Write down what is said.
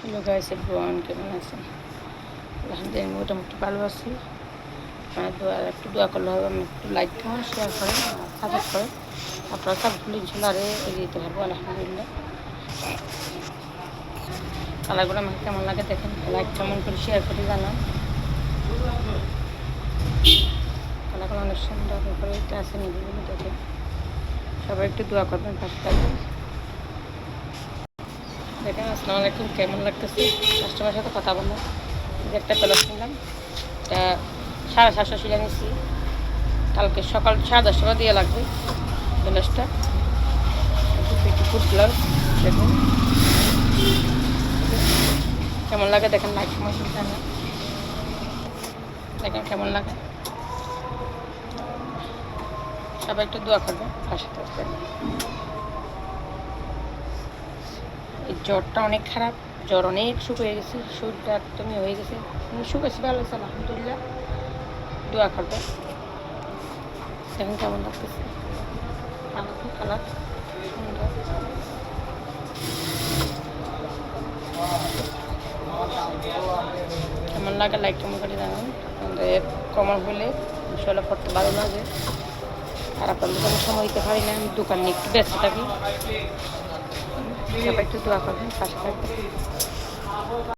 Hello guys everyone, কেমন আছেন? আলহামদুলিল্লাহ মোটামুটি ভালো আছি। একটু দোয়া করলে হবে, আমি একটু লাইক করেন, শেয়ার করেন, সাপোর্ট করেন। আপনারা সাপোর্ট করলে ইনশাল্লাহ আরে এগিয়ে যেতে পারবো আলহামদুলিল্লাহ। কালারগুলো আমাকে কেমন লাগে দেখেন, লাইক কেমন করে শেয়ার করে জানান। কালারগুলো অনেক সুন্দর করে ক্লাসে নিয়ে দেখেন। সবাই একটু দোয়া করবেন, পাশে থাকবেন। দেখেন আসসালামু আলাইকুম, কেমন লাগতেছে? কাস্টমারের সাথে কথা বললাম, যে একটা প্লাস নিলাম, এটা 750 সিলা নিচ্ছি। কালকে সকাল 10:30 দিয়ে লাগবে ব্লাউজটা। ফুট ব্লাউজ দেখুন কেমন লাগে, দেখেন লাইট মশন জানা, দেখেন কেমন লাগে। সবাই একটু দোয়া করবেন, পাশে থাকবেন। এই জ্বরটা অনেক খারাপ, জ্বর অনেক শুকিয়ে গেছে, শরীরটা একদমই হয়ে গেছে, শুকেছি ভালো হয়েছে আলহামদুলিল্লাহ। দোয়া করবেন। দেখেন কেমন লাগতেছে, কালার সুন্দর। কেমন লাগে লাইক কেমন করে জানান। আপনাদের কমন হলে ইনশাল্লাহ করতে ভালো লাগে। আর আপনাদের কোনো সময় দিতে পারি না, আমি দোকান নিয়ে একটু ব্যস্ত থাকি। সবাই একটু দোয়া করবেন, পাশে থাকবেন।